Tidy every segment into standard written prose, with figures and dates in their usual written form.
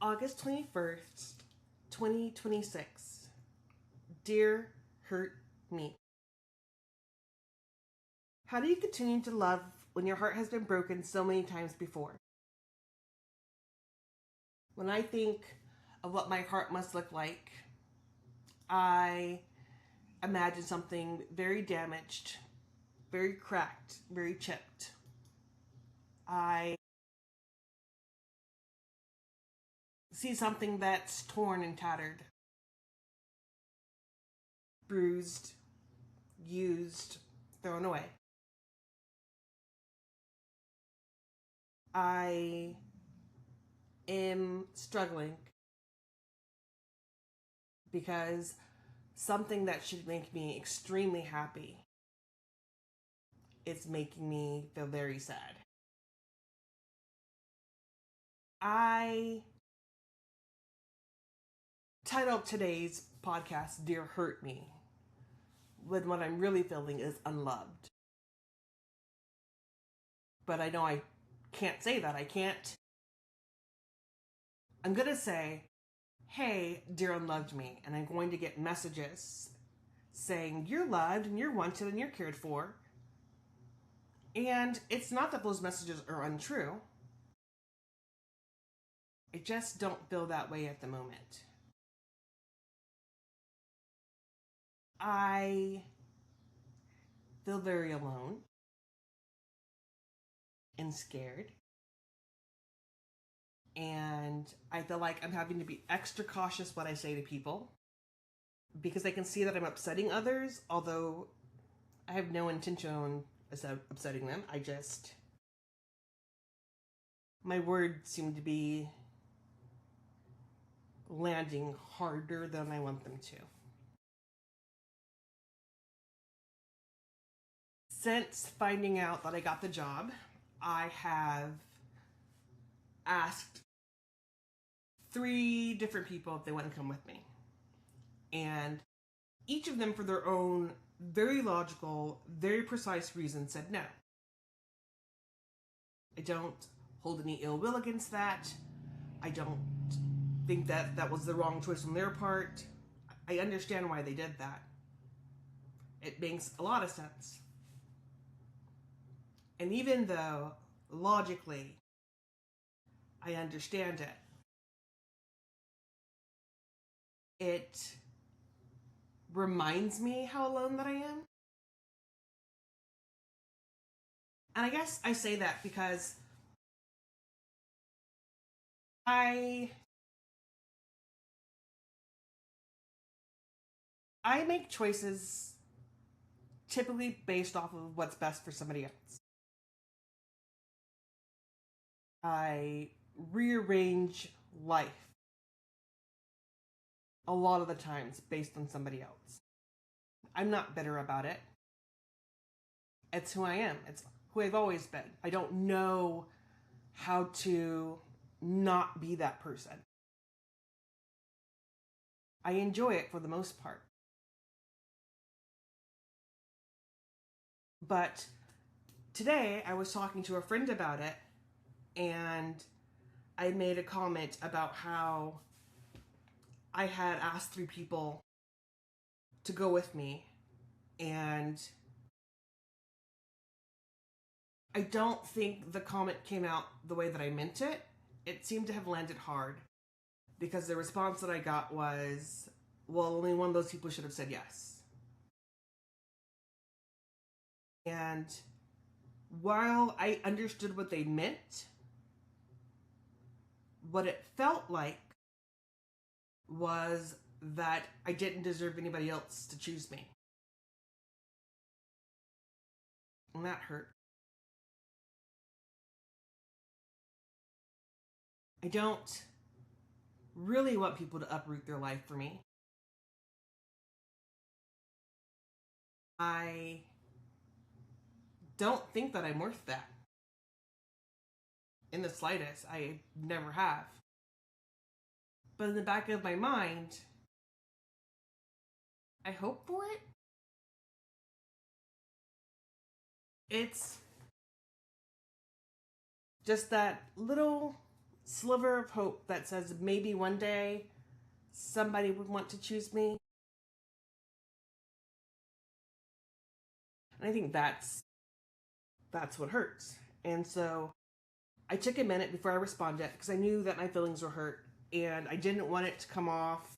August 21st, 2026. Dear Hurt Me. How do you continue to love when your heart has been broken so many times before? When I think of what my heart must look like, I imagine something very damaged, very cracked, very chipped. I see something that's torn and tattered, bruised, used, thrown away. I am struggling because something that should make me extremely happy is making me feel very sad. I titled today's podcast Dear Hurt Me when what I'm really feeling is unloved. But I know I can't say that. I can't. I'm going to say, hey, dear unloved me, and I'm going to get messages saying you're loved and you're wanted and you're cared for. And it's not that those messages are untrue. I just don't feel that way at the moment. I feel very alone and scared. And I feel like I'm having to be extra cautious what I say to people because I can see that I'm upsetting others, although I have no intention of upsetting them. My words seem to be landing harder than I want them to. Since finding out that I got the job, I have asked 3 different people if they want to come with me. And each of them, for their own very logical, very precise reason, said no. I don't hold any ill will against that. I don't think that that was the wrong choice on their part. I understand why they did that. It makes a lot of sense. And even though logically I understand it, it reminds me how alone that I am. And I guess I say that because I make choices typically based off of what's best for somebody else. I rearrange life a lot of the times based on somebody else. I'm not bitter about it. It's who I am. It's who I've always been. I don't know how to not be that person. I enjoy it for the most part. But today I was talking to a friend about it, and I made a comment about how I had asked 3 people to go with me, and I don't think the comment came out the way that I meant it. It seemed to have landed hard because the response that I got was, well, only one of those people should have said yes. And while I understood what they meant, what it felt like was that I didn't deserve anybody else to choose me. And that hurt. I don't really want people to uproot their life for me. I don't think that I'm worth that. In the slightest, I never have. But in the back of my mind, I hope for it. It's just that little sliver of hope that says maybe one day somebody would want to choose me. And I think that's what hurts. And so I took a minute before I responded because I knew that my feelings were hurt and I didn't want it to come off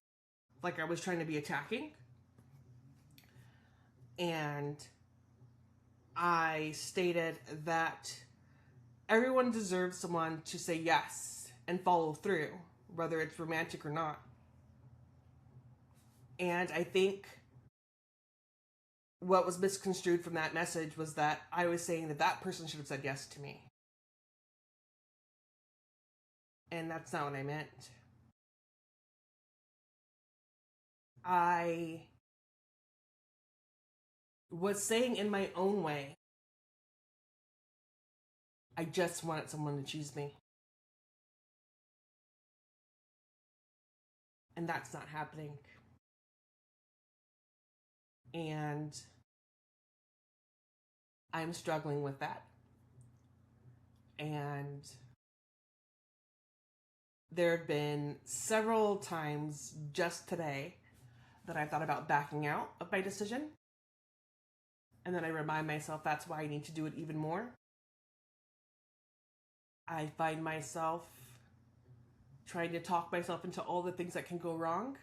like I was trying to be attacking. And I stated that everyone deserves someone to say yes and follow through, whether it's romantic or not. And I think what was misconstrued from that message was that I was saying that that person should have said yes to me. And that's not what I meant. I was saying in my own way, I just wanted someone to choose me. And that's not happening. And I'm struggling with that. And there have been several times just today that I thought about backing out of my decision. And then I remind myself that's why I need to do it even more. I find myself trying to talk myself into all the things that can go wrong.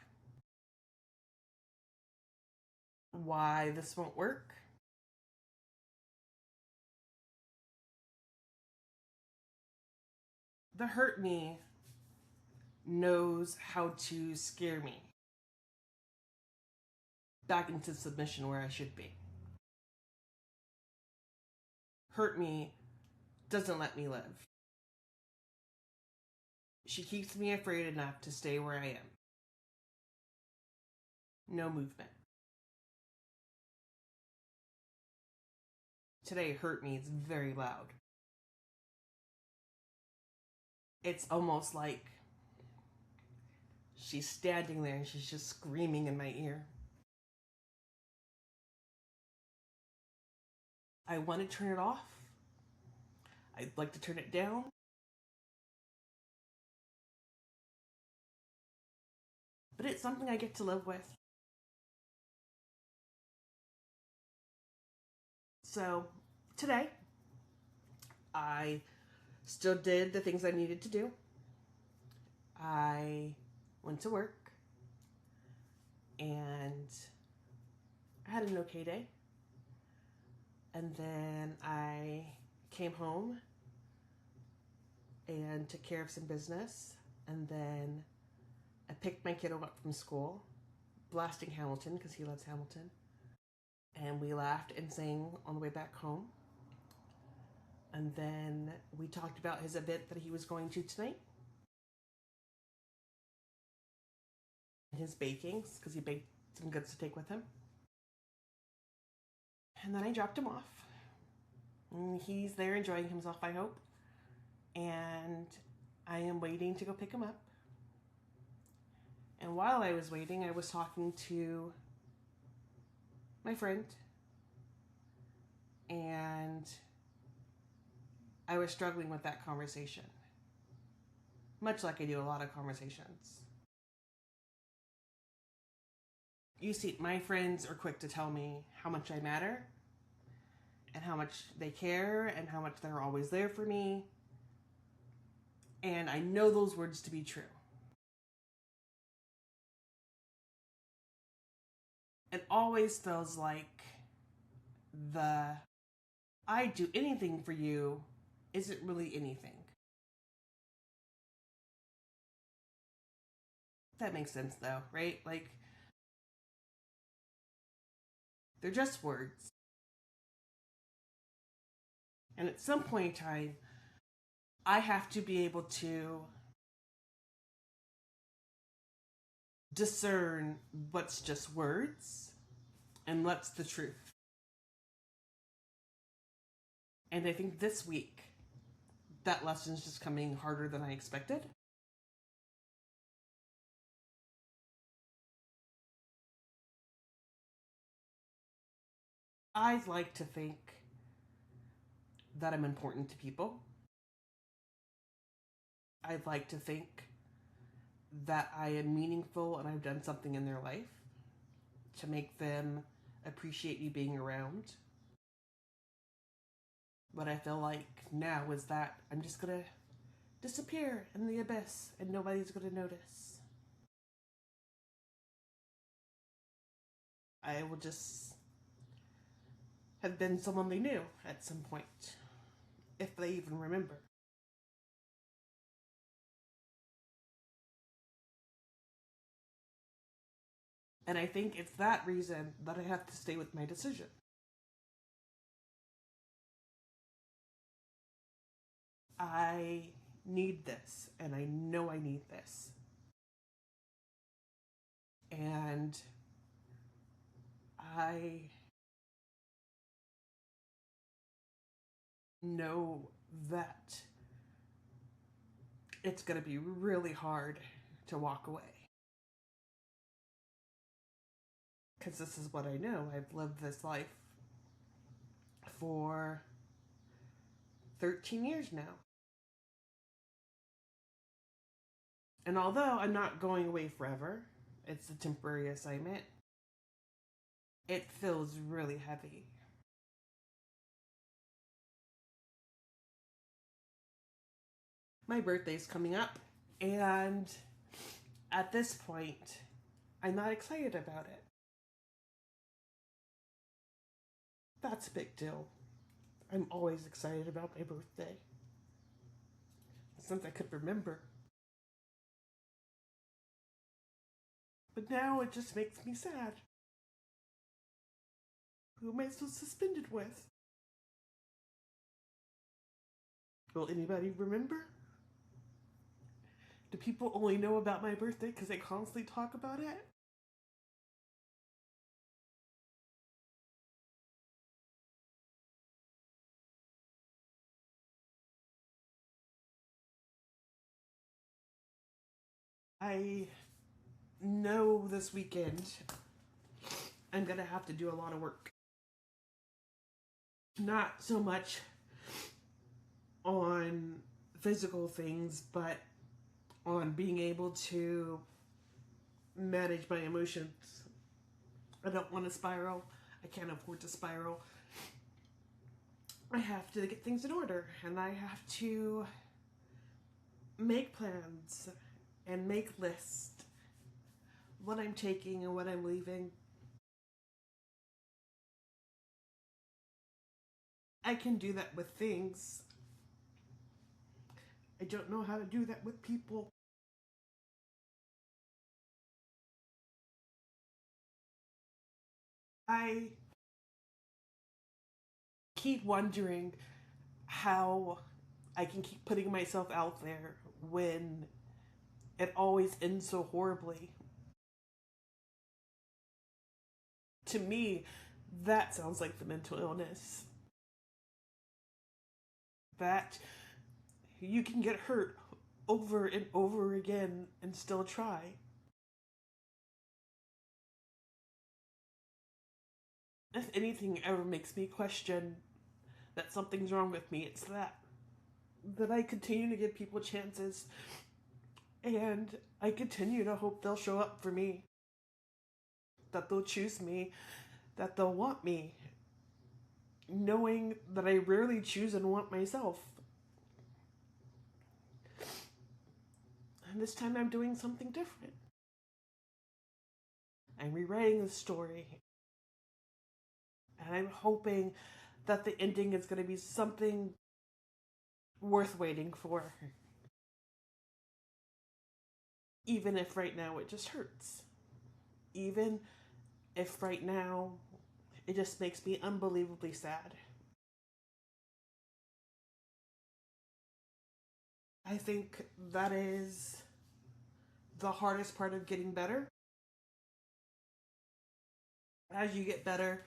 Why this won't work. The hurt me knows how to scare me back into submission where I should be. Hurt me doesn't let me live. She keeps me afraid enough to stay where I am. No movement. Today hurt me. It's very loud. It's almost like she's standing there and she's just screaming in my ear. I want to turn it off. I'd like to turn it down. But it's something I get to live with. So today, I still did the things I needed to do. I went to work and I had an okay day. And then I came home and took care of some business. And then I picked my kiddo up from school, blasting Hamilton because he loves Hamilton. And we laughed and sang on the way back home. And then we talked about his event that he was going to tonight. His bakings, because he baked some goods to take with him. And then I dropped him off. And he's there enjoying himself, I hope. And I am waiting to go pick him up. And while I was waiting, I was talking to my friend. And I was struggling with that conversation. Much like I do a lot of conversations. You see, my friends are quick to tell me how much I matter and how much they care and how much they're always there for me. And I know those words to be true. It always feels like the I'd do anything for you isn't really anything. That makes sense though, right? Like, they're just words. And at some point in time, I have to be able to discern what's just words and what's the truth. And I think this week, that lesson's just coming harder than I expected. I like to think that I'm important to people. I'd like to think that I am meaningful and I've done something in their life to make them appreciate me being around. What I feel like now is that I'm just gonna disappear in the abyss and nobody's gonna notice. I will just have been someone they knew at some point, if they even remember. And I think it's that reason that I have to stay with my decision. I need this, and I know I need this. And I know that it's going to be really hard to walk away. Because this is what I know. I've lived this life for 13 years now. And although I'm not going away forever, it's a temporary assignment, it feels really heavy. My birthday's coming up, and at this point, I'm not excited about it. That's a big deal. I'm always excited about my birthday, since I could remember. But now it just makes me sad. Who am I so suspended with? Will anybody remember? Do people only know about my birthday because they constantly talk about it? I know this weekend I'm gonna have to do a lot of work. Not so much on physical things, but on being able to manage my emotions. I don't want to spiral. I can't afford to spiral. I have to get things in order, and I have to make plans and make lists. What I'm taking and what I'm leaving. I can do that with things. I don't know how to do that with people. I keep wondering how I can keep putting myself out there when it always ends so horribly. To me, that sounds like the mental illness. That you can get hurt over and over again and still try. If anything ever makes me question that something's wrong with me, it's that. That I continue to give people chances and I continue to hope they'll show up for me. That they'll choose me. That they'll want me. Knowing that I rarely choose and want myself. And this time I'm doing something different. I'm rewriting the story. And I'm hoping that the ending is going to be something worth waiting for. Even if right now it just hurts. Even if right now it just makes me unbelievably sad. I think that is the hardest part of getting better. As you get better,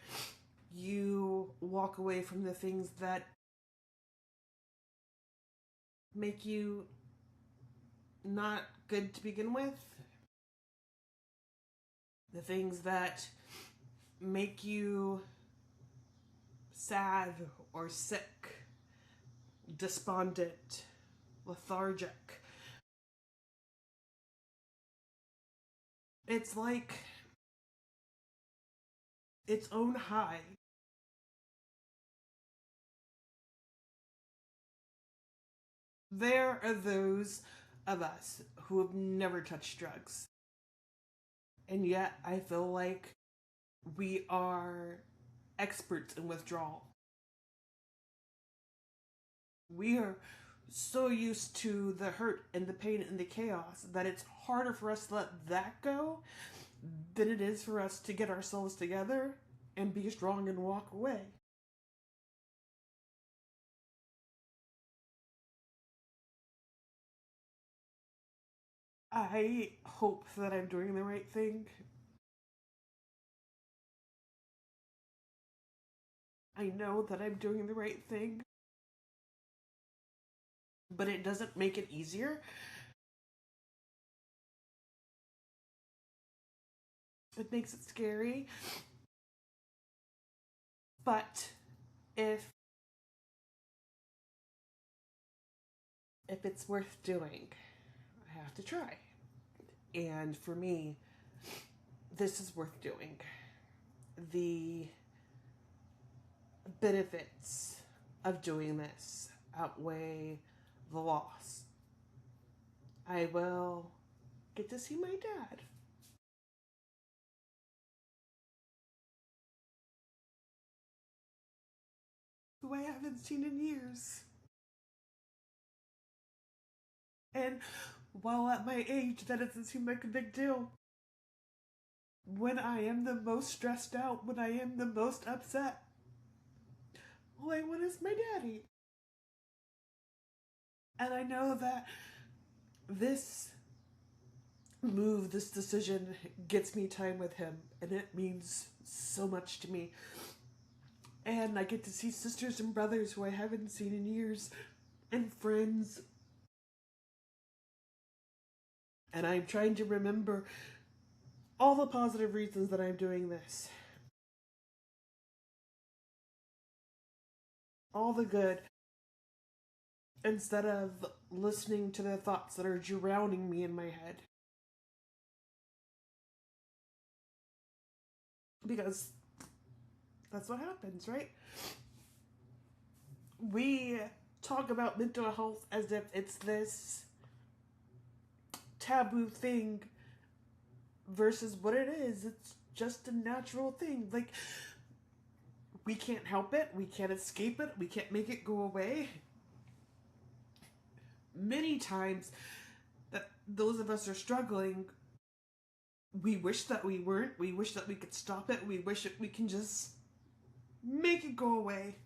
you walk away from the things that make you not good to begin with. The things that make you sad or sick, despondent, lethargic. It's like its own high. There are those of us who have never touched drugs. And yet I feel like we are experts in withdrawal. We are so used to the hurt and the pain and the chaos that it's harder for us to let that go than it is for us to get ourselves together and be strong and walk away. I hope that I'm doing the right thing. I know that I'm doing the right thing, but it doesn't make it easier. It makes it scary. But if if it's worth doing, I have to try. And for me, this is worth doing. The benefits of doing this outweigh the loss. I will get to see my dad. Who I haven't seen in years. And while at my age, that doesn't seem like a big deal. When I am the most stressed out, when I am the most upset, all I want is my daddy. And I know that this move, this decision gets me time with him, and it means so much to me. And I get to see sisters and brothers who I haven't seen in years, and friends. And I'm trying to remember all the positive reasons that I'm doing this. All the good. Instead of listening to the thoughts that are drowning me in my head. Because that's what happens, right? We talk about mental health as if it's this taboo thing versus what it is. It's just a natural thing. Like, we can't help it, we can't escape it, we can't make it go away. Many times that those of us are struggling, we wish that we weren't. We wish that we could stop it. We wish that we can just make it go away.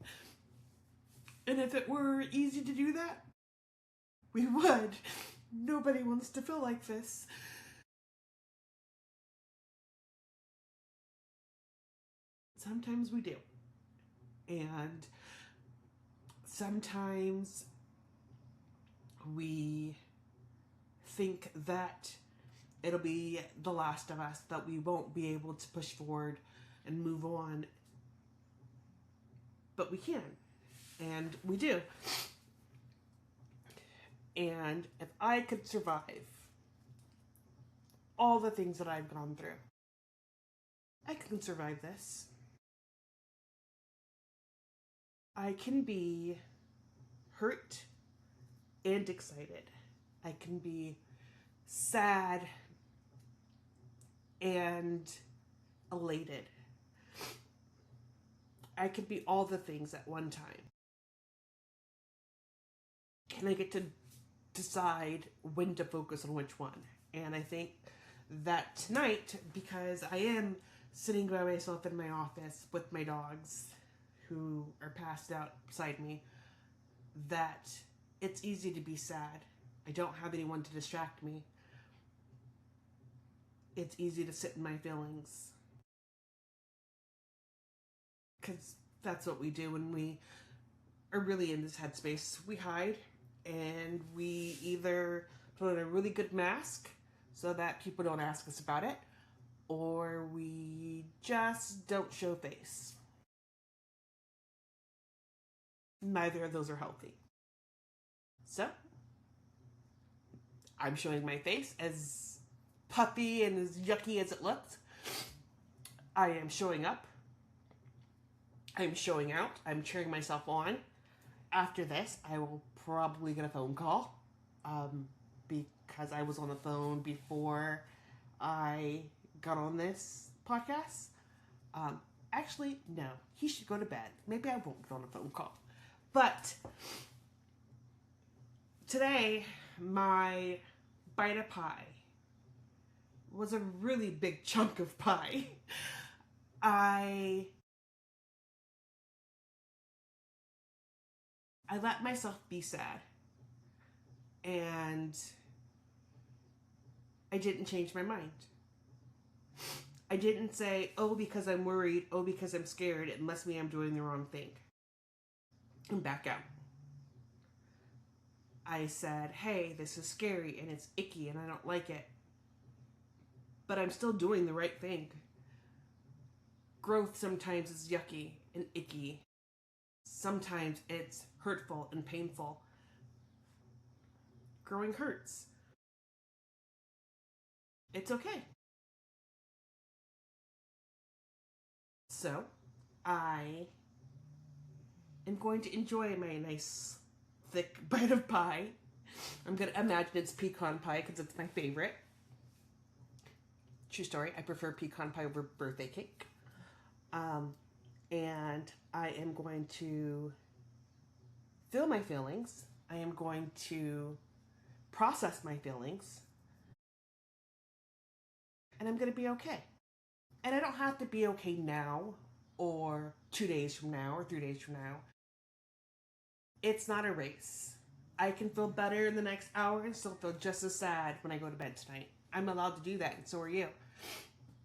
And if it were easy to do that, we would. Nobody wants to feel like this. Sometimes we do. And sometimes we think that it'll be the last of us, that we won't be able to push forward and move on. But we can. And we do. And if I could survive all the things that I've gone through, I can survive this. I can be hurt and excited. I can be sad and elated. I can be all the things at one time. And I get to decide when to focus on which one. And I think that tonight, because I am sitting by myself in my office with my dogs who are passed out beside me, that it's easy to be sad. I don't have anyone to distract me. It's easy to sit in my feelings. Because that's what we do when we are really in this headspace. We hide and we either put on a really good mask so that people don't ask us about it, or we just don't show face. Neither of those are healthy. So, I'm showing my face as puffy and as yucky as it looks. I am showing up. I'm showing out. I'm cheering myself on. After this, I will probably get a phone call because I was on the phone before I got on this podcast. Actually, no. He should go to bed. Maybe I won't get on a phone call. But today, my bite of pie was a really big chunk of pie. I let myself be sad. And I didn't change my mind. I didn't say, oh, because I'm worried, oh, because I'm scared, it must mean I'm doing the wrong thing. And back out. I said, hey, this is scary and it's icky and I don't like it. But I'm still doing the right thing. Growth sometimes is yucky and icky. Sometimes it's hurtful and painful. Growing hurts. It's okay. So, I am going to enjoy my nice, thick bite of pie. I'm going to imagine it's pecan pie because it's my favorite. True story, I prefer pecan pie over birthday cake. And I am going to feel my feelings. I am going to process my feelings. And I'm going to be okay. And I don't have to be okay now or 2 days from now or 3 days from now. It's not a race. I can feel better in the next hour and still feel just as sad when I go to bed tonight. I'm allowed to do that, and so are you.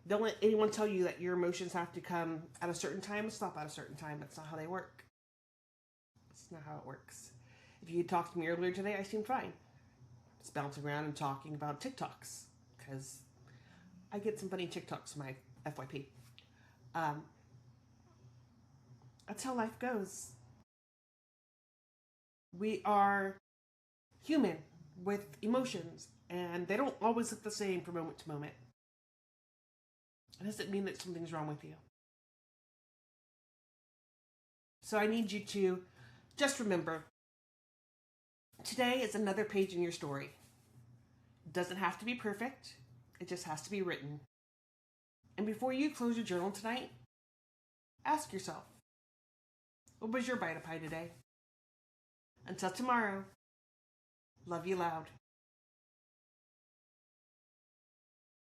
Don't let anyone tell you that your emotions have to come at a certain time and stop at a certain time. That's not how they work. That's not how it works. If you talked to me earlier today, I seemed fine. Just bouncing around and talking about TikToks, because I get some funny TikToks in my FYP. That's how life goes. We are human with emotions, and they don't always look the same from moment to moment. It doesn't mean that something's wrong with you. So I need you to just remember, today is another page in your story. It doesn't have to be perfect. It just has to be written. And before you close your journal tonight, ask yourself, what was your bite of pie today? Until tomorrow, love you loud.